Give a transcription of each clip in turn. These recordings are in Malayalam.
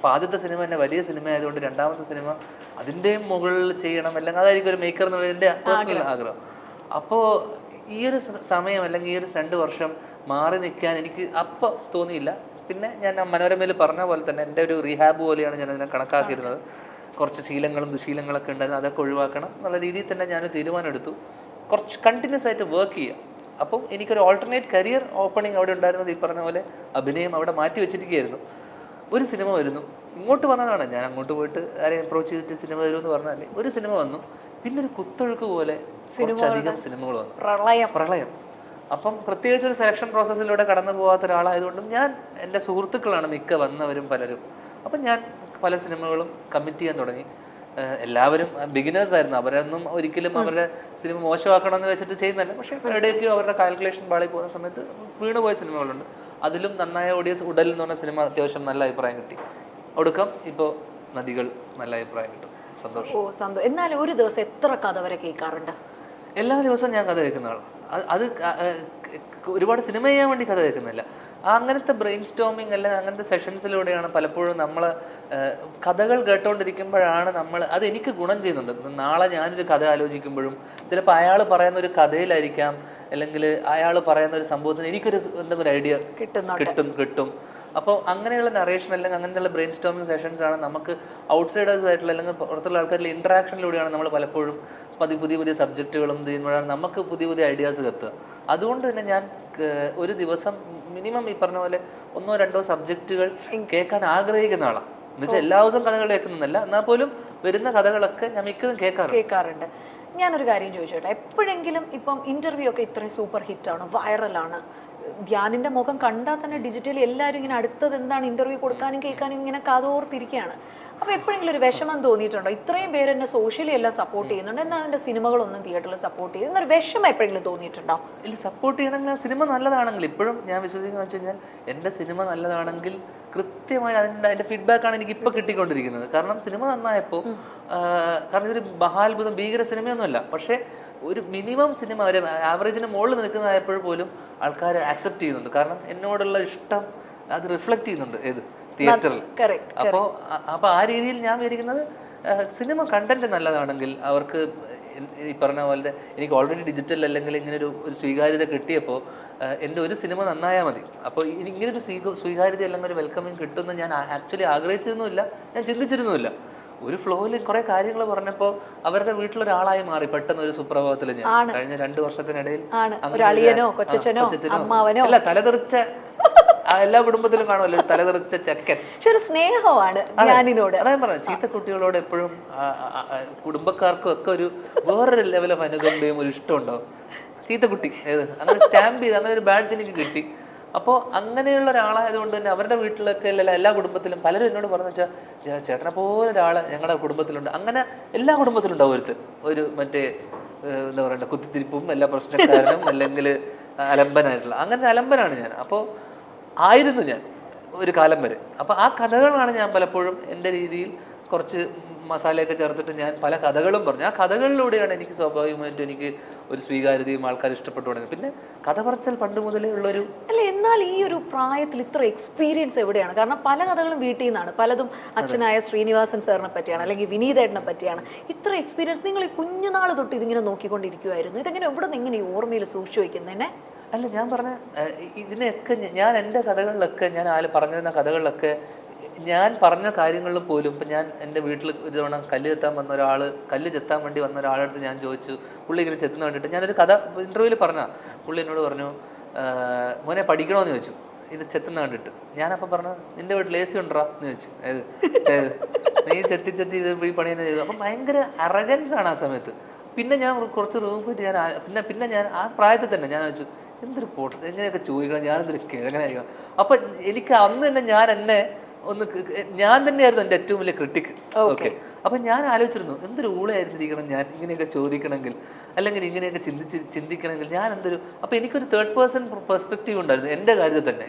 അപ്പോൾ ആദ്യത്തെ സിനിമ തന്നെ വലിയ സിനിമ ആയതുകൊണ്ട് രണ്ടാമത്തെ സിനിമ അതിൻ്റെയും മുകളിൽ ചെയ്യണം, അല്ലെങ്കിൽ അതായിരിക്കും ഒരു മേക്കർ എന്നുള്ളത് എൻ്റെ പേഴ്സണൽ ആഗ്രഹം. അപ്പോൾ ഈ ഒരു സമയം അല്ലെങ്കിൽ ഈ ഒരു 2 വർഷം മാറി നിൽക്കാൻ എനിക്ക് അപ്പോൾ തോന്നിയില്ല. പിന്നെ ഞാൻ മനോരമയിൽ പറഞ്ഞ പോലെ തന്നെ എൻ്റെ ഒരു റീഹാബ് പോലെയാണ് ഞാൻ അതിനെ കണക്കാക്കിയിരുന്നത്. കുറച്ച് ശീലങ്ങളും ദുശീലങ്ങളൊക്കെ ഉണ്ടായിരുന്നു, അതൊക്കെ ഒഴിവാക്കണം എന്നുള്ള രീതിയിൽ തന്നെ ഞാൻ തീരുമാനം എടുത്തു. കുറച്ച് കണ്ടിന്യൂസ് ആയിട്ട് വർക്ക് ചെയ്യുക. അപ്പം എനിക്കൊരു ഓൾട്ടർനേറ്റ് കരിയർ ഓപ്പണിംഗ് അവിടെ ഉണ്ടായിരുന്നത് ഈ പറഞ്ഞ പോലെ അഭിനയം അവിടെ മാറ്റി വെച്ചിരിക്കുകയായിരുന്നു. ഒരു സിനിമ വരുന്നു, ഇങ്ങോട്ട് വന്നതാണ്, ഞാൻ അങ്ങോട്ട് പോയിട്ട് ആരെയും അപ്രോച്ച് ചെയ്തിട്ട് സിനിമ വരുമെന്ന് പറഞ്ഞാൽ ഒരു സിനിമ വന്നു. പിന്നെ ഒരു കുത്തൊഴുക്ക് പോലെ കുറച്ചധികം സിനിമകൾ വന്നു, പ്രളയം. അപ്പം പ്രത്യേകിച്ച് ഒരു സെലക്ഷൻ പ്രോസസ്സിലൂടെ കടന്നു പോകാത്ത ഒരാളായതുകൊണ്ടും ഞാൻ എൻ്റെ സുഹൃത്തുക്കളാണ് മിക്ക വന്നവരും പലരും. അപ്പം ഞാൻ പല സിനിമകളും കമ്മിറ്റ് ചെയ്യാൻ തുടങ്ങി. എല്ലാവരും ബിഗിനേഴ്സ് ആയിരുന്നു, അവരൊന്നും ഒരിക്കലും അവരുടെ സിനിമ മോശമാക്കണം എന്ന് വെച്ചിട്ട് ചെയ്യുന്നില്ല. പക്ഷേ എവിടെയൊക്കെയോ അവരുടെ കാൽക്കുലേഷൻ പാളി പോകുന്ന സമയത്ത് വീണുപോയ സിനിമകളുണ്ട്. അതിലും നന്നായ ഓഡിയൻസ് ഉടൽ എന്ന് പറഞ്ഞ സിനിമ അത്യാവശ്യം നല്ല അഭിപ്രായം കിട്ടി. ഒടുക്കം ഇപ്പോൾ നദികൾ നല്ല അഭിപ്രായം കിട്ടും. സന്തോഷം. എന്നാലും ഒരു ദിവസം എത്ര കഥ വരെ കേൾക്കാറുണ്ട്? എല്ലാ ദിവസവും ഞാൻ കഥ കേൾക്കുന്ന ആളാണ്. അത് ഒരുപാട് സിനിമ ചെയ്യാൻ വേണ്ടി കഥ കേൾക്കുന്നില്ല, അങ്ങനത്തെ ബ്രെയിൻ സ്റ്റോമിങ് അല്ലെങ്കിൽ അങ്ങനത്തെ സെഷൻസിലൂടെയാണ് പലപ്പോഴും നമ്മൾ കഥകൾ കേട്ടോണ്ടിരിക്കുമ്പോഴാണ് അത് എനിക്ക് ഗുണം ചെയ്യുന്നുണ്ട്. നാളെ ഞാനൊരു കഥ ആലോചിക്കുമ്പോഴും ചിലപ്പോൾ അയാൾ പറയുന്ന ഒരു കഥയിലായിരിക്കാം, അല്ലെങ്കിൽ അയാൾ പറയുന്ന ഒരു സംഭവത്തിന് എനിക്കൊരു എന്തെങ്കിലും ഒരു ഐഡിയ കിട്ടും. അപ്പോൾ അങ്ങനെയുള്ള നറേഷൻ അല്ലെങ്കിൽ അങ്ങനെയുള്ള ബ്രെയിൻ സ്റ്റോമിങ് സെഷൻസ് ആണ് നമുക്ക് ഔട്ട്സൈഡേഴ്സ് ആയിട്ടുള്ള അല്ലെങ്കിൽ പുറത്തുള്ള ആൾക്കാരുടെ ഇൻട്രാക്ഷനിലൂടെയാണ് നമ്മൾ പലപ്പോഴും പുതിയ പുതിയ സബ്ജക്റ്റുകളും ചെയ്യുമ്പോഴാണ് നമുക്ക് പുതിയ പുതിയ ഐഡിയാസ് കത്തുക. അതുകൊണ്ട് തന്നെ ഞാൻ ഒരു ദിവസം മിനിമം ഈ പറഞ്ഞ പോലെ 1-2 സബ്ജക്റ്റുകൾ കേൾക്കാൻ ആഗ്രഹിക്കുന്ന ആളാണ്. എന്നുവെച്ചാൽ എല്ലാ ദിവസവും കഥകൾ കേൾക്കുന്നതല്ല, എന്നാൽ പോലും വരുന്ന കഥകളൊക്കെ ഞാൻ മിക്കതും കേൾക്കാറുണ്ട്. ഞാനൊരു കാര്യം ചോദിച്ചോട്ടെ, എപ്പോഴെങ്കിലും ഇപ്പം ഇന്റർവ്യൂ ഒക്കെ ഇത്രയും സൂപ്പർ ഹിറ്റാണ്, വൈറലാണ്, ധ്യാനിന്റെ മുഖം കണ്ടാൽ തന്നെ ഡിജിറ്റലി എല്ലാവരും ഇങ്ങനെ അടുത്തത് എന്താണ് ഇന്റർവ്യൂ കൊടുക്കാനും കേൾക്കാനും ഇങ്ങനെ കാതോർത്തിരിക്കുകയാണ്. അപ്പോൾ എപ്പോഴെങ്കിലും ഒരു വിഷമം തോന്നിയിട്ടുണ്ടോ? ഇത്രയും പേര് എന്നെ സോഷ്യലി എല്ലാം സപ്പോർട്ട് ചെയ്യുന്നുണ്ട്, എന്നാൽ എൻ്റെ സിനിമകളൊന്നും തിയേറ്ററിൽ സപ്പോർട്ട് ചെയ്യും എന്നൊരു വിഷമം എപ്പോഴെങ്കിലും തോന്നിയിട്ടുണ്ടോ? ഇല്ല, സപ്പോർട്ട് ചെയ്യണമെങ്കിൽ സിനിമ നല്ലതാണെങ്കിൽ ഇപ്പോഴും ഞാൻ വിശ്വസിക്കുന്നത് വെച്ച് കഴിഞ്ഞാൽ എൻ്റെ സിനിമ നല്ലതാണെങ്കിൽ കൃത്യമായി അതിൻ്റെ ഫീഡ്ബാക്കാണ് എനിക്ക് ഇപ്പോൾ കിട്ടിക്കൊണ്ടിരിക്കുന്നത്. കാരണം സിനിമ നന്നായപ്പോൾ, കാരണം ഇതൊരു മഹാത്ഭുതം ഭീകര സിനിമയൊന്നുമല്ല, പക്ഷേ ഒരു മിനിമം സിനിമ ഒരു ആവറേജിന് മുകളിൽ നിൽക്കുന്നതായപ്പോൾ പോലും ആൾക്കാർ ആക്സെപ്റ്റ് ചെയ്യുന്നുണ്ട്. കാരണം എന്നോടുള്ള ഇഷ്ടം അത് റിഫ്ലക്റ്റ് ചെയ്യുന്നുണ്ട് തിയേറ്ററിൽ. അപ്പോൾ ആ രീതിയിൽ ഞാൻ വിചാരിക്കുന്നത് സിനിമ കണ്ടന്റ് നല്ലതാണെങ്കിൽ അവർക്ക് ഈ പറഞ്ഞ പോലെ എനിക്ക് ഓൾറെഡി ഡിജിറ്റൽ അല്ലെങ്കിൽ ഇങ്ങനെ ഒരു സ്വീകാര്യത കിട്ടിയപ്പോൾ എൻ്റെ ഒരു സിനിമ നന്നായാൽ മതി. അപ്പോൾ ഇങ്ങനൊരു സ്വീകാര്യത അല്ലെങ്കിൽ ഒരു വെൽക്കമിങ് കിട്ടുമെന്ന് ഞാൻ ആക്ച്വലി ആഗ്രഹിച്ചിരുന്നുമില്ല, ഞാൻ ചിന്തിച്ചിരുന്നുമില്ല. ഒരു ഫ്ലോയിൽ കുറെ കാര്യങ്ങൾ പറഞ്ഞപ്പോൾ അവരുടെ വീട്ടിലൊരാളായി മാറി പെട്ടെന്ന് ഒരു സുപ്രഭാതത്തിൽ. ഞാൻ കഴിഞ്ഞ 2 വർഷത്തിനിടയിൽ അല്ല, തലതെറിച്ച എല്ലാ കുടുംബത്തിലും കാണുമല്ലോ ഒരു തലതെറിച്ച ചെക്കൻ. സ്നേഹമാണ് അതായത് പറഞ്ഞത്, ചീത്ത കുട്ടികളോട് എപ്പോഴും കുടുംബക്കാർക്കും ഒക്കെ ഒരു വേറൊരു ലെവൽ ഓഫ് അനുകമ്പയും ഒരു ഇഷ്ടമുണ്ടാവും. ചീത്തക്കുട്ടി അങ്ങനെ സ്റ്റാമ്പ് ചെയ്ത് അങ്ങനെ ഒരു ബാഡ്ജ് എനിക്ക് കിട്ടി. അപ്പോൾ അങ്ങനെയുള്ള ഒരാളായതുകൊണ്ട് തന്നെ അവരുടെ വീട്ടിലൊക്കെ എല്ലാ കുടുംബത്തിലും പലരും എന്നോട് പറഞ്ഞു വെച്ചാൽ ചേട്ടനെ പോലെ ഒരാൾ ഞങ്ങളുടെ കുടുംബത്തിലുണ്ട്. അങ്ങനെ എല്ലാ കുടുംബത്തിലും ഉണ്ടാവും ഒരു മറ്റേ എന്താ പറയണ്ട കുത്തിത്തിരിപ്പും എല്ലാ പ്രശ്നക്കാരനും അല്ലെങ്കിൽ അലമ്പനായിട്ടുള്ള അങ്ങനെ അലമ്പനാണ് ഞാൻ. അപ്പോൾ ആയിരുന്നു ഞാൻ ഒരു കാലം വരെ. അപ്പോൾ ആ കഥകളാണ് ഞാൻ പലപ്പോഴും എൻ്റെ രീതിയിൽ കുറച്ച് മസാലയൊക്കെ ചേർത്തിട്ട് ഞാൻ പല കഥകളും പറഞ്ഞു. ആ കഥകളിലൂടെയാണ് എനിക്ക് സ്വാഭാവികമായിട്ടും എനിക്ക് ഒരു സ്വീകാര്യതയും ആൾക്കാർ ഇഷ്ടപ്പെട്ടു തുടങ്ങി. പിന്നെ കഥ പറച്ചൽ പണ്ട് മുതലേ ഉള്ളൊരു അല്ല. എന്നാൽ ഈ ഒരു പ്രായത്തിൽ ഇത്ര എക്സ്പീരിയൻസ് എവിടെയാണ്? കാരണം പല കഥകളും വീട്ടിൽ നിന്നാണ്, പലതും അച്ഛനായ ശ്രീനിവാസൻ സാറിനെ പറ്റിയാണ് അല്ലെങ്കിൽ വിനീതേട്ടനെ പറ്റിയാണ്. ഇത്ര എക്സ്പീരിയൻസ് നിങ്ങൾ ഈ കുഞ്ഞുനാൾ തൊട്ട് ഇതിങ്ങനെ നോക്കിക്കൊണ്ടിരിക്കുമായിരുന്നു. ഇതെങ്ങനെ എവിടെ നിന്ന് ഇങ്ങനെ ഈ ഓർമ്മയിൽ സൂക്ഷിച്ചു വയ്ക്കുന്നതിനെ? അല്ല, ഞാൻ പറഞ്ഞ ഇതിനെയൊക്കെ ഞാൻ എൻ്റെ കഥകളിലൊക്കെ ഞാൻ പറഞ്ഞിരുന്ന കഥകളിലൊക്കെ ഞാൻ പറഞ്ഞ കാര്യങ്ങളിൽ പോലും ഇപ്പം ഞാൻ എൻ്റെ വീട്ടിൽ ഒരു തവണ കല്ല് ചെത്താൻ വേണ്ടി വന്ന ഒരാളടുത്ത് ഞാൻ ചോദിച്ചു, പുള്ളി ഇങ്ങനെ ചെത്തുന്ന കണ്ടിട്ട് ഞാനൊരു കഥ ഇൻ്റർവ്യൂവിൽ പറഞ്ഞാൽ പുള്ളി എന്നോട് പറഞ്ഞു, മോനെ പഠിക്കണമെന്ന് ചോദിച്ചു ഇത് ചെത്തുന്ന കണ്ടിട്ട്. ഞാനപ്പം പറഞ്ഞു, നിൻ്റെ വീട്ടിൽ AC ഉണ്ടോ എന്ന് ചോദിച്ചു. നീ ചെത്തി ഇത് ഈ പണി തന്നെ ചെയ്തു. അപ്പം ഭയങ്കര അറഗൻസ് ആണ് ആ സമയത്ത്. പിന്നെ ഞാൻ കുറച്ച് റൂം പോയിട്ട് പിന്നെ ഞാൻ ആ പ്രായത്തിൽ തന്നെ ഞാൻ ചോദിച്ചു, എന്തൊരു പോട്ട് എങ്ങനെയൊക്കെ ചോദിക്കണം, ഞാനെന്തൊരു കിഴങ്ങനായിരിക്കണം. അപ്പം എനിക്ക് അന്ന് തന്നെ ഞാൻ തന്നെയായിരുന്നു എൻ്റെ ഏറ്റവും വലിയ ക്രിട്ടിക്. ഓക്കെ, അപ്പം ഞാൻ ആലോചിച്ചിരുന്നു എന്തൊരു ഊളയായിരുന്നിരിക്കണം ഞാൻ ഇങ്ങനെയൊക്കെ ചോദിക്കണമെങ്കിൽ, അല്ലെങ്കിൽ ഇങ്ങനെയൊക്കെ ചിന്തിക്കണമെങ്കിൽ ഞാൻ എന്തൊരു. അപ്പം എനിക്കൊരു 3rd person പെർസ്പെക്റ്റീവ് ഉണ്ടായിരുന്നു എൻ്റെ കാര്യത്തിൽ തന്നെ.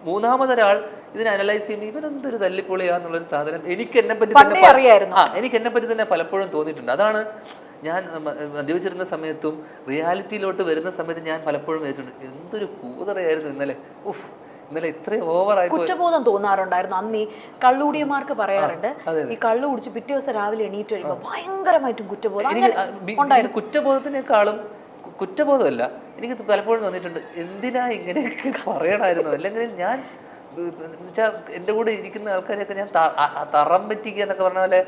മൂന്നാമതൊരാൾ ഇതിനെ അനലൈസ് ചെയ്യുമ്പോൾ ഇവരെന്തൊരു തല്ലിപ്പൊളിയാന്നുള്ളൊരു സാധനം എനിക്ക് എന്നെ പറ്റി തന്നെ പലപ്പോഴും തോന്നിയിട്ടുണ്ട്. അതാണ് ഞാൻ മദ്യപിച്ചിരുന്ന സമയത്തും റിയാലിറ്റിയിലോട്ട് വരുന്ന സമയത്ത് ഞാൻ പലപ്പോഴും വിചാരിച്ചിട്ടുണ്ട് എന്തൊരു കൂതറയായിരുന്നു ഇന്നലെ. ഇന്നലെ ഇത്രയും ഓവറായി കുറ്റബോധം തോന്നാറുണ്ടായിരുന്നു അന്ന്. ഈ കള്ളുകൂടിയന്മാർക്ക് പറയാറുണ്ട്, ഈ കള്ളു കുടിച്ച് പിറ്റേ ദിവസം രാവിലെ എണീറ്റ് കഴിയുമ്പോൾ ഭയങ്കരമായിട്ടും കുറ്റബോധം. കുറ്റബോധത്തിനേക്കാളും കുറ്റബോധമല്ല, എനിക്ക് പലപ്പോഴും തോന്നിയിട്ടുണ്ട് എന്തിനാ ഇങ്ങനെയൊക്കെ പറയണമായിരുന്നു. അല്ലെങ്കിൽ ഞാൻ എന്നുവെച്ചാൽ എൻ്റെ കൂടെ ഇരിക്കുന്ന ആൾക്കാരെയൊക്കെ ഞാൻ തറം പറ്റിക്കുക എന്നൊക്കെ പറഞ്ഞ പോലെ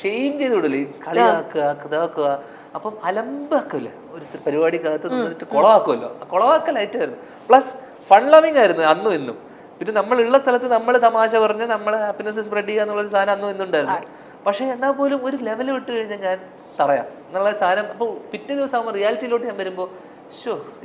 ഷെയിം ചെയ്ത് വിടില്ലേ, കളിയാക്കുക ഇതാക്കുക. അപ്പം അലമ്പാക്കില്ല, ഒരു പരിപാടിക്കകത്ത് നിന്നിട്ട് കുളമാക്കുമല്ലോ, ആ കുളമാക്കലായിട്ടായിരുന്നു. പ്ലസ് ഫൺ ലവിങ് ആയിരുന്നു അന്നും ഇന്നും. പിന്നെ നമ്മളുള്ള സ്ഥലത്ത് നമ്മൾ തമാശ പറഞ്ഞ് നമ്മൾ ഹാപ്പിനെസ് സ്പ്രെഡ് ചെയ്യുക എന്നുള്ളൊരു സാധനം അന്നും ഇന്നുണ്ടായിരുന്നു. പക്ഷേ എന്നാൽ പോലും ഒരു ലെവൽ വിട്ട് കഴിഞ്ഞാൽ ഞാൻ പറയാം എന്നുള്ള സാധനം. അപ്പോൾ പിറ്റേ ദിവസം ആകുമ്പോൾ റിയാലിറ്റിയിലോട്ട് ഞാൻ വരുമ്പോൾ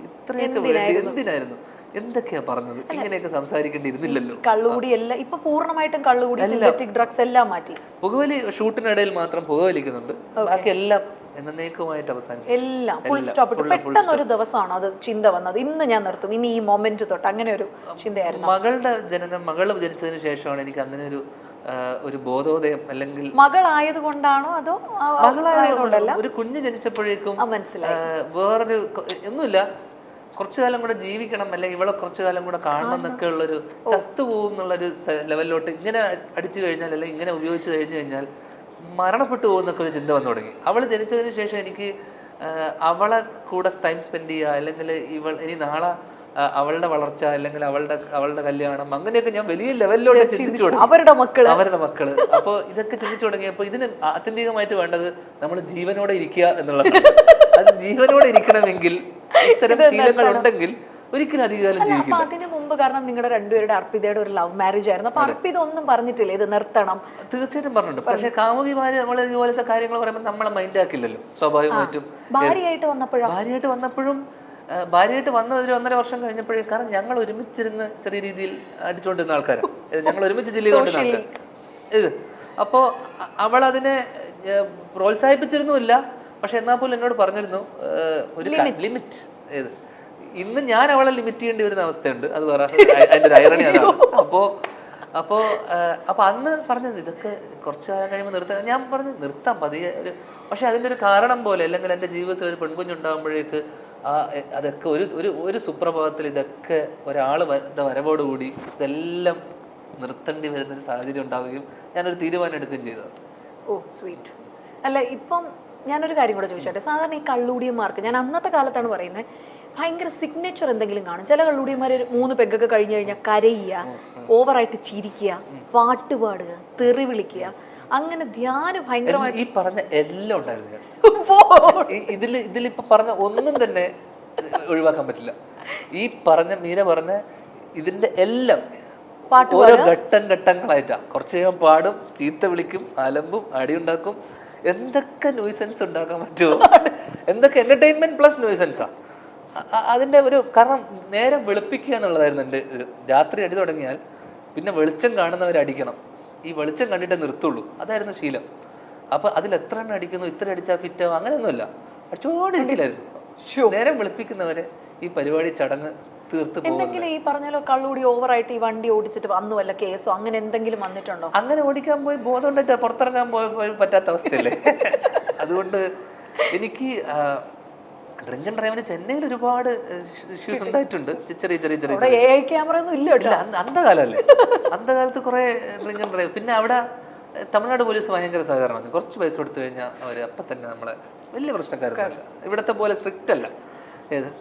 ഇത്രയൊക്കെ വേണ്ടി എന്തിനായിരുന്നു, എന്തൊക്കെയാ പറഞ്ഞത്, ഇങ്ങനെയൊക്കെ സംസാരിക്കേണ്ടിയിരുന്നില്ലല്ലോ. കള്ളുകൂടി എല്ലാം ഇപ്പൊ പൂർണ്ണമായിട്ടും കള്ളുകൂടി, സിന്തറ്റിക് ഡ്രഗ്സ് എല്ലാം മാറ്റി. പുകവലി ഷൂട്ടിനിടയിൽ മാത്രം പുകവലിക്കുന്നുണ്ട്, ബാക്കി എല്ലാം എന്നേക്കുമായിട്ട് അവസാനിക്കും. എല്ലാം ഫുൾ സ്റ്റോപ്പ്. പെട്ടെന്ന് ഒരു ദിവസമാണ് അത് ചിന്ത വന്നത്, ഇന്ന് ഞാൻ നിർത്തും, ഇനി ഈ മൊമെന്റ് തൊട്ട്, അങ്ങനെ ഒരു ചിന്തയായിരുന്നു. മകൾ ജനിച്ചതിന് ശേഷമാണ് എനിക്ക് അങ്ങനെ ഒരു ബോധോദയം. അല്ലെങ്കിൽ മകളായത് കൊണ്ടാണോ അതോ മകളായതുകൊണ്ടല്ല, ഒരു കുഞ്ഞ് ജനിച്ചപ്പോഴേക്കും മനസ്സിലായി വേറൊരു ഒന്നുമില്ല, കുറച്ചു കാലം കൂടെ ജീവിക്കണം, അല്ലെങ്കിൽ ഇവിടെ കുറച്ചു കാലം കൂടെ കാണണം എന്നൊക്കെ ഉള്ളൊരു, ചത്തുപോകും എന്നുള്ളൊരു ലെവലിലോട്ട് ഇങ്ങനെ അടിച്ചു കഴിഞ്ഞാൽ, അല്ലെങ്കിൽ ഇങ്ങനെ ഉപയോഗിച്ച് കഴിഞ്ഞു കഴിഞ്ഞാൽ മരണപ്പെട്ടു പോകുന്നൊക്കെ ഒരു ചിന്ത വന്നു തുടങ്ങി. അവൾ ജനിച്ചതിന് ശേഷം എനിക്ക് അവളെ കൂടെ ടൈം സ്പെൻഡ് ചെയ്യുക, അല്ലെങ്കിൽ ഇനി നാളെ അവളുടെ വളർച്ച, അല്ലെങ്കിൽ അവളുടെ കല്യാണം, അങ്ങനെയൊക്കെ ഞാൻ വലിയ ലെവലിലോട്ട് ചിന്തിച്ചു തുടങ്ങി. അവരുടെ മക്കള്. അപ്പോൾ ഇതൊക്കെ ചിന്തിച്ചു തുടങ്ങിയപ്പോൾ ഇതിന് ആത്യന്തികമായിട്ട് വേണ്ടത് നമ്മൾ ജീവനോടെ ഇരിക്കുക എന്നുള്ളതാണ്. അത് ജീവനോടെ ഇരിക്കണമെങ്കിൽ ഇത്തരം ശീലങ്ങൾ ഉണ്ടെങ്കിൽ ഒരിക്കലും അധികകാലം ജീവിക്കില്ല. അതിന് മുമ്പ് കാരണം നിങ്ങളുടെ രണ്ടുപേരുടെ അർപ്പിതയുടെ ഒരു ലവ് മാരേജ് ആയിരുന്നു. അപ്പൊ അർപ്പിത ഒന്നും പറഞ്ഞിട്ടില്ല ഇത് നിർത്തണം? തീർച്ചയായിട്ടും പറഞ്ഞിട്ടുണ്ട്. പക്ഷെ കാമുകിമാര് നമ്മൾ ഇതുപോലത്തെ കാര്യങ്ങൾ പറയുമ്പോൾ നമ്മളെ മൈൻഡ് ആക്കില്ലല്ലോ സ്വാഭാവികമായിട്ടും. ഭാര്യയായിട്ട് വന്നപ്പോഴും ഭാര്യയായിട്ട് വന്ന ഒരു 1.5 വർഷം കഴിഞ്ഞപ്പോഴേ, കാരണം ഞങ്ങൾ ഒരുമിച്ചിരുന്ന് ചെറിയ രീതിയിൽ അടിച്ചുകൊണ്ടിരുന്ന ആൾക്കാരാണ്, ഞങ്ങൾ ഒരുമിച്ച് ചില്ലിക്കൊണ്ടിരുന്ന ആൾക്കാർ ഇത്. അപ്പോൾ അവൾ അതിനെ പ്രോത്സാഹിപ്പിച്ചിരുന്നുമില്ല. പക്ഷെ എന്നാൽ പോലും എന്നോട് പറഞ്ഞിരുന്നു ഒരു ലിമിറ്റ്. ഏത് ഇന്ന് ഞാൻ അവളെ ലിമിറ്റ് ചെയ്യേണ്ടി വരുന്ന അവസ്ഥയുണ്ട്, അത് വേറെ അതിൻ്റെ ഒരു ഐറണി അതാണ്. അപ്പോൾ അന്ന് പറഞ്ഞത് ഇതൊക്കെ കുറച്ച് കാലം കഴിയുമ്പോൾ നിർത്താം. ഞാൻ പറഞ്ഞു നിർത്താം പതിയെ പക്ഷെ അതിൻ്റെ ഒരു കാരണം പോലെ, അല്ലെങ്കിൽ എൻ്റെ ജീവിതത്തിൽ ഒരു പെൺകുഞ്ഞുണ്ടാകുമ്പോഴേക്ക് അതൊക്കെ ഒരു സുപ്രഭാതത്തിൽ ഇതൊക്കെ ഒരാളുടെ വരവോടുകൂടി ഇതെല്ലാം നിർത്തേണ്ടി വരുന്നൊരു സാഹചര്യം ഉണ്ടാവുകയും ഞാനൊരു തീരുമാനം എടുക്കുകയും ചെയ്തത്. ഓ സ്വീറ്റ്. അല്ല, ഇപ്പം ഞാനൊരു കാര്യം കൂടെ ചോദിച്ചോട്ടെ. സാധാരണ ഈ കള്ളുകൂടിയന്മാർക്ക്, ഞാൻ അന്നത്തെ കാലത്താണ് പറയുന്നത്, ഭയങ്കര സിഗ്നേച്ചർ എന്തെങ്കിലും കാണും. ചില കള്ളുകൂടിയന്മാർ 3 പെഗ്ഗൊക്കെ കഴിഞ്ഞു കഴിഞ്ഞാൽ കരയുക, ഓവറായിട്ട് ചിരിക്കുക, പാട്ട് പാടുക, തെറി വിളിക്കുക, അങ്ങനെ ധ്യാനം ഭയങ്കരമായിട്ട്. ഈ പറഞ്ഞ എല്ലാം ഉണ്ടായിരുന്നു. ഇതിലിപ്പോ പറഞ്ഞ ഒന്നും തന്നെ ഒഴിവാക്കാൻ പറ്റില്ല. ഈ പറഞ്ഞ മീര പറഞ്ഞ ഇതിന്റെ എല്ലാം ഓരോ ഘട്ടങ്ങളായിട്ടാ. കുറച്ച് കഴിയാൻ പാടും, ചീത്ത വിളിക്കും, അലമ്പും, അടിയുണ്ടാക്കും, എന്തൊക്കെ നോയ്സൻസ് ഉണ്ടാക്കാൻ പറ്റുമോ, എന്തൊക്കെ എന്റർടൈൻമെന്റ് പ്ലസ് നോയ്സൻസാ അതിന്റെ ഒരു. കാരണം നേരം വെളുപ്പിക്കുക എന്നുള്ളതായിരുന്നു എൻ്റെ ഒരു. രാത്രി അടി തുടങ്ങിയാൽ പിന്നെ വെളിച്ചം കാണുന്നവർ അടിക്കണം, ഈ വെളിച്ചം കണ്ടിട്ടേ നിർത്തുള്ളൂ, അതായിരുന്നു ശീലം. അപ്പൊ അതിൽ എത്ര എണ്ണം അടിക്കുന്നു, ഇത്ര അടിച്ചാൽ ഫിറ്റാവും, അങ്ങനെയൊന്നുമില്ല, അടിച്ചോടിരിക്കില്ലായിരുന്നു. നേരം വെളുപ്പിക്കുന്നവരെ ഈ പരിപാടി ചടങ്ങ് തീർത്ത് എന്തെങ്കിലും ഈ പറഞ്ഞാലോ കള്ളുകൂടി ഓവറായിട്ട് ഈ വണ്ടി ഓടിച്ചിട്ട് വന്നു വല്ല കേസോ അങ്ങനെ എന്തെങ്കിലും വന്നിട്ടുണ്ടോ? അങ്ങനെ ഓടിക്കാൻ പോയി ബോധം ഉണ്ടായിട്ട് പുറത്തിറങ്ങാൻ പോയി പറ്റാത്ത അവസ്ഥയല്ലേ. അതുകൊണ്ട് എനിക്ക് ഡ്രിങ്ക് ആൻഡ് ഡ്രൈവിന് ചെന്നൈയിൽ ഒരുപാട് ഇഷ്യൂസ് ഉണ്ടായിട്ടുണ്ട്. ചെറിയ ക്യാമറ ഒന്നും ഇല്ല, അന്ധകാലല്ലേ. അന്ധകാലത്ത് കുറെ ഡ്രിങ്ക് ആൻഡ് ഡ്രൈവ്. പിന്നെ അവിടെ തമിഴ്നാട് പോലീസ് ഭയങ്കര സഹകരണമാണ്. കുറച്ച് പൈസ കൊടുത്തു കഴിഞ്ഞാൽ അവർ അപ്പം തന്നെ നമ്മളെ വലിയ പ്രശ്നക്കാരല്ല. ഇവിടത്തെ പോലെ സ്ട്രിക്റ്റ് അല്ല,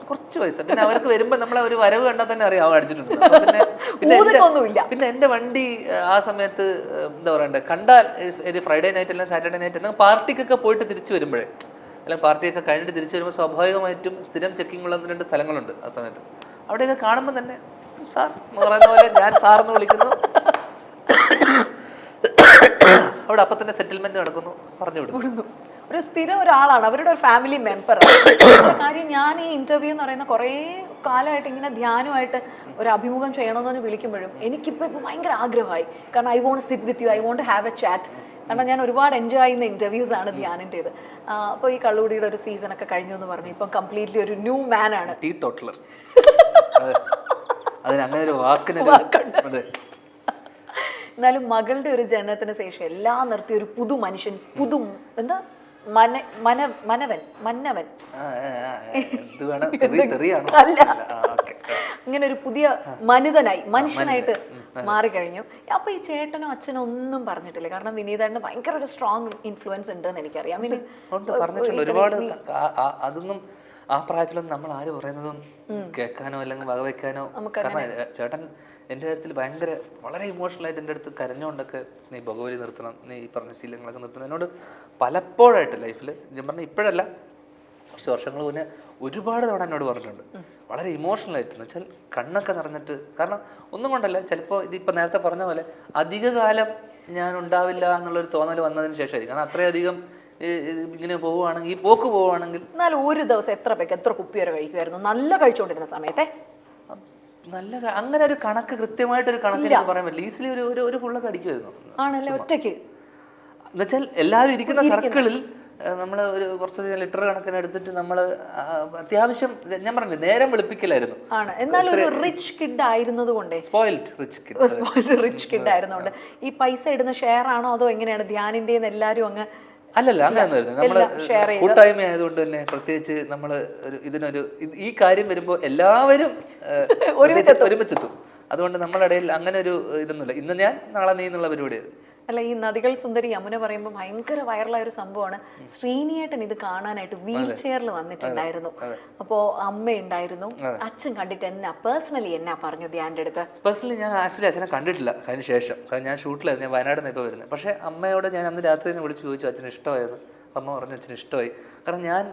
കുറച്ച് പൈസ. പിന്നെ അവർക്ക് വരുമ്പോൾ നമ്മളെ ഒരു വരവ് കണ്ടാൽ തന്നെ അറിയാം അവ അടിച്ചിട്ടുണ്ട്. പിന്നെ എൻ്റെ വണ്ടി ആ സമയത്ത് എന്താ പറയണ്ടേ, കണ്ടാൽ ഒരു ഫ്രൈഡേ നൈറ്റ് അല്ലെങ്കിൽ സാറ്റർഡേ നൈറ്റ് അല്ലെങ്കിൽ പാർട്ടിക്കൊക്കെ പോയിട്ട് തിരിച്ചു വരുമ്പോഴേ, അല്ലെങ്കിൽ പാർട്ടിയൊക്കെ കഴിഞ്ഞിട്ട് തിരിച്ചു വരുമ്പോൾ സ്വാഭാവികമായിട്ടും സ്ഥിരം ചെക്കിംഗ് ഉള്ള 2 സ്ഥലങ്ങളുണ്ട് ആ സമയത്ത്. അവിടെയൊക്കെ കാണുമ്പോൾ തന്നെ സാർ എന്ന് പറയുന്ന പോലെ ഞാൻ സാറെന്ന് വിളിക്കുന്നു, അവിടെ അപ്പം തന്നെ സെറ്റിൽമെന്റ് നടക്കുന്നു, പറഞ്ഞു വിടുന്നു. ഒരു സ്ഥിരം ഒരാളാണ്, അവരുടെ ഒരു ഫാമിലി മെമ്പർ. കാര്യം ഞാൻ ഈ ഇന്റർവ്യൂ എന്ന് പറയുന്ന കുറേ കാലമായിട്ട് ഇങ്ങനെ ധ്യാനമായിട്ട് ഒരു അഭിമുഖം ചെയ്യണമെന്ന് വിളിക്കുമ്പോഴും എനിക്കിപ്പോൾ ഭയങ്കര ആഗ്രഹമായി. കാരണം I want sit with you, I want have a chat. കാരണം ഞാൻ ഒരുപാട് എൻജോയ് ചെയ്യുന്ന ഇന്റർവ്യൂസ് ആണ് ധ്യാനിൻ്റെത്. അപ്പോൾ ഈ കള്ളുകൂടിയുടെ ഒരു സീസണൊക്കെ കഴിഞ്ഞു എന്ന് പറഞ്ഞു, ഇപ്പം കംപ്ലീറ്റ്ലി ഒരു ന്യൂ മാൻ ആണ്. അതിനങ്ങനെ ഒരു വാക്കിന്. എന്നാലും മകളുടെ ഒരു ജനനത്തിന് ശേഷം എല്ലാം നിർത്തി ഒരു പുതു മനുഷ്യൻ, എന്താ മന്നവൻ ഇങ്ങനെ ഒരു പുതിയ മനുഷ്യനായിട്ട് മാറിക്കഴിഞ്ഞു. അപ്പൊ ഈ ചേട്ടനോ അച്ഛനോ ഒന്നും പറഞ്ഞിട്ടില്ല? കാരണം വിനീതേട്ടന് ഭയങ്കര ഒരു സ്ട്രോങ് ഇൻഫ്ലുവൻസ് ഉണ്ടെന്ന് എനിക്കറിയാം. പറഞ്ഞിട്ടുണ്ട് ഒരുപാട്. അതൊന്നും ആ പ്രായത്തിലൊന്നും നമ്മൾ ആര് പറയുന്നതും കേൾക്കാനോ അല്ലെങ്കിൽ വകവെക്കാനോ. കാരണം ചേട്ടൻ എൻ്റെ കാര്യത്തിൽ ഭയങ്കര വളരെ ഇമോഷണലായിട്ട് എൻ്റെ അടുത്ത് കരഞ്ഞുകൊണ്ടൊക്കെ നീ ഭഗവതി നിർത്തണം, നീ ഈ പറഞ്ഞ ശീലങ്ങളൊക്കെ നിർത്തണം എന്നോട് പലപ്പോഴായിട്ട് ലൈഫിൽ ഞാൻ പറഞ്ഞ ഇപ്പോഴല്ല, കുറച്ച് വർഷങ്ങൾ മുന്നേ ഒരുപാട് തവണ എന്നോട് പറഞ്ഞിട്ടുണ്ട്. വളരെ ഇമോഷണലായിട്ട് എന്ന് വെച്ചാൽ കണ്ണൊക്കെ നിറഞ്ഞിട്ട്. കാരണം ഒന്നും കൊണ്ടല്ല, ചിലപ്പോൾ ഇതിപ്പോൾ നേരത്തെ പറഞ്ഞ പോലെ അധികകാലം ഞാൻ ഉണ്ടാവില്ല എന്നുള്ളൊരു തോന്നൽ വന്നതിന് ശേഷമായിരിക്കും. കാരണം അത്രയധികം ഇങ്ങനെ പോവുകയാണെങ്കിൽ, ഈ പോക്ക് പോവുകയാണെങ്കിൽ. എന്നാലും ഒരു ദിവസം എത്ര കുപ്പി വരെ കഴിക്കുമായിരുന്നു നല്ല കഴിച്ചുകൊണ്ടിരുന്ന സമയത്തെ? നല്ല അങ്ങനെ ഒരു കണക്ക്, കൃത്യമായിട്ടൊരു കണക്ക് പറയാൻ പറ്റില്ല. ഈസിലി ഒരു ഫുള്ളൊക്കെ അടിക്കുമായിരുന്നു. ആണല്ലേ? ഒറ്റയ്ക്ക് എന്നുവെച്ചാൽ എല്ലാവരും ഇരിക്കുന്ന സർക്കിളിൽ നമ്മൾ ഒരു കുറച്ച് ലിറ്റർ കണക്കിന് എടുത്തിട്ട് നമ്മൾ അത്യാവശ്യം, ഞാൻ പറഞ്ഞില്ലേ, നേരം വെളുപ്പിക്കലായിരുന്നു. ആണ്. എന്നാലും ഒരു റിച്ച് കിഡ് ആയിരുന്നത് കൊണ്ടേ, സ്പോയിൽഡ് റിച്ച് കിഡ് ആയിരുന്നോണ്ട് ഈ പൈസ ഇടുന്ന ഷെയർ ആണോ അതോ എങ്ങനെയാണ് ധ്യാനിന്റെ എല്ലാരും അങ്ങ്? അല്ലല്ല, അങ്ങനെയൊന്നും നമ്മള് കൂട്ടായ്മ ആയതുകൊണ്ട് തന്നെ പ്രത്യേകിച്ച് നമ്മൾ ഇതിനൊരു ഈ കാര്യം വരുമ്പോൾ എല്ലാവരും ഒരുമിച്ചെത്തും. അതുകൊണ്ട് നമ്മളുടെ ഇടയിൽ അങ്ങനെ ഒരു ഇതൊന്നുമില്ല, ഇന്ന് ഞാൻ നാളെ നീ എന്നുള്ള പരിപാടിയായിരുന്നു. അല്ല, ഈ നദികൾ സുന്ദരി യമുന പറയുമ്പോൾ ഭയങ്കര വൈറലായ ഒരു സംഭവമാണ്. ശ്രീനിയേട്ടൻ ഇത് കാണാനായിട്ട് വീൽ ചെയറിൽ വന്നിട്ടുണ്ടായിരുന്നു. അപ്പോ അമ്മ ഉണ്ടായിരുന്നു. അച്ഛൻ കണ്ടിട്ട് പേഴ്സണലി എന്നാ പറഞ്ഞു ധ്യാൻ്റെ അടുത്ത്? പേഴ്സണലി ഞാൻ ആക്ച്വലി അച്ഛനെ കണ്ടിട്ടില്ല അതിന് ശേഷം. കാരണം ഞാൻ ഷൂട്ടിലായിരുന്നു, ഞാൻ വയനാട് നിന്ന് ഇപ്പോൾ വരുന്നത്. പക്ഷേ അമ്മയോട് ഞാൻ അന്ന് രാത്രി തന്നെ വിളിച്ച് ചോദിച്ചു അച്ഛന് ഇഷ്ടമായിരുന്നു. അമ്മ പറഞ്ഞു അച്ഛന് ഇഷ്ടമായി. കാരണം ഞാൻ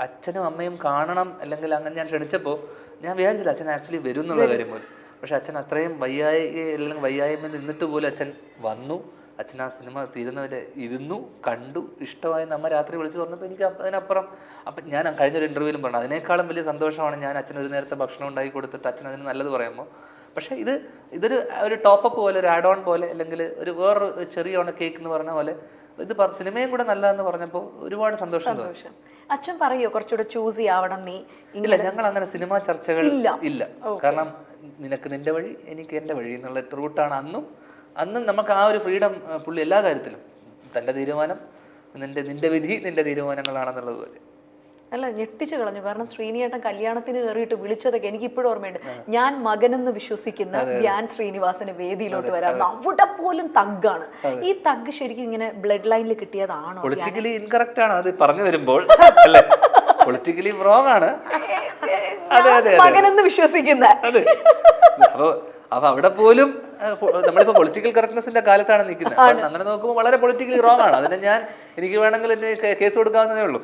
അച്ഛനും അമ്മയും കാണണം അല്ലെങ്കിൽ അങ്ങനെ ഞാൻ ക്ഷണിച്ചപ്പോൾ ഞാൻ വിചാരിച്ചില്ല അച്ഛൻ ആക്ച്വലി വരും എന്നുള്ള കാര്യം പോലും. പക്ഷെ അച്ഛൻ അത്രയും വയ്യായ്മ നിന്നിട്ട് പോലും അച്ഛൻ വന്നു. അച്ഛൻ ആ സിനിമ തീരുന്നവരെ ഇരുന്നു, കണ്ടു, ഇഷ്ടമായി. നമ്മ രാത്രി വിളിച്ച് പറഞ്ഞപ്പോൾ എനിക്ക് അതിനപ്പുറം, അപ്പം ഞാൻ കഴിഞ്ഞൊരു ഇൻ്റർവ്യൂവിലും പറഞ്ഞു അതിനേക്കാളും വലിയ സന്തോഷമാണ് ഞാൻ അച്ഛനൊരു നേരത്തെ ഭക്ഷണം ഉണ്ടാക്കി കൊടുത്തിട്ട് അച്ഛൻ അതിന് നല്ലത് പറയുമ്പോൾ. പക്ഷേ ഇതൊരു ടോപ്പപ്പ് പോലെ, ഒരു ആഡ് ഓൺ പോലെ, അല്ലെങ്കിൽ വേറൊരു ചെറിയ ഓണ കേക്ക് എന്ന് പറഞ്ഞ പോലെ ഇത് സിനിമയും കൂടെ നല്ലതെന്ന് പറഞ്ഞപ്പോൾ ഒരുപാട് സന്തോഷം തോന്നി. അച്ഛൻ പറയോ കുറച്ചുകൂടെ ചൂസ് ചെയ്യാവണം നീ? ഇല്ല, ഞങ്ങൾ അങ്ങനെ സിനിമാ ചർച്ചകൾ ഇല്ല. കാരണം നിനക്ക് നിന്റെ വഴി, എനിക്ക് എൻ്റെ വഴി എന്നുള്ള റൂട്ടാണ് അന്നും നമുക്ക് ആ ഒരു ഫ്രീഡം പുള്ളി എല്ലാ കാര്യത്തിലും. തൻ്റെ തീരുമാനം നിന്റെ വിധി, നിന്റെ തീരുമാനങ്ങളാണെന്നുള്ളത് പോലെ. അല്ല, ഞെട്ടിച്ചു കളഞ്ഞു. കാരണം ശ്രീനിയേട്ടൻ കല്യാണത്തിന് കയറിയിട്ട് വിളിച്ചതൊക്കെ എനിക്ക് ഇപ്പോഴും ഓർമ്മയുണ്ട്. ഞാൻ മകനെന്ന് വിശ്വസിക്കുന്ന ധ്യാൻ ശ്രീനിവാസന് വേദിയിലോട്ട് വരാം. അവിടെ പോലും തഗ്ഗാണ്. ഈ തഗ് ശരിക്കും ഇങ്ങനെ ബ്ലഡ് ലൈനിൽ കിട്ടിയതാണോ? പൊളിറ്റിക്കലി ഇൻകറക്റ്റ് ആണ് അത് പറഞ്ഞു വരുമ്പോൾ, അല്ലേ? പൊളിറ്റിക്കലി റോങ് ആണ്. മകനെന്ന് വിശ്വസിക്കുന്ന. അപ്പൊ അവിടെ പോലും നമ്മളിപ്പോ പൊളിറ്റിക്കൽ കറക്റ്റ്നെസിന്റെ കാലത്താണ് നിൽക്കുന്നത്. അങ്ങനെ നോക്കുമ്പോൾ വളരെ പൊളിറ്റിക്കലി റോങ് ആണ്. അതിനെ എനിക്ക് വേണമെങ്കിൽ എന്നെ കേസ് കൊടുക്കാവുന്നതേ ഉള്ളൂ.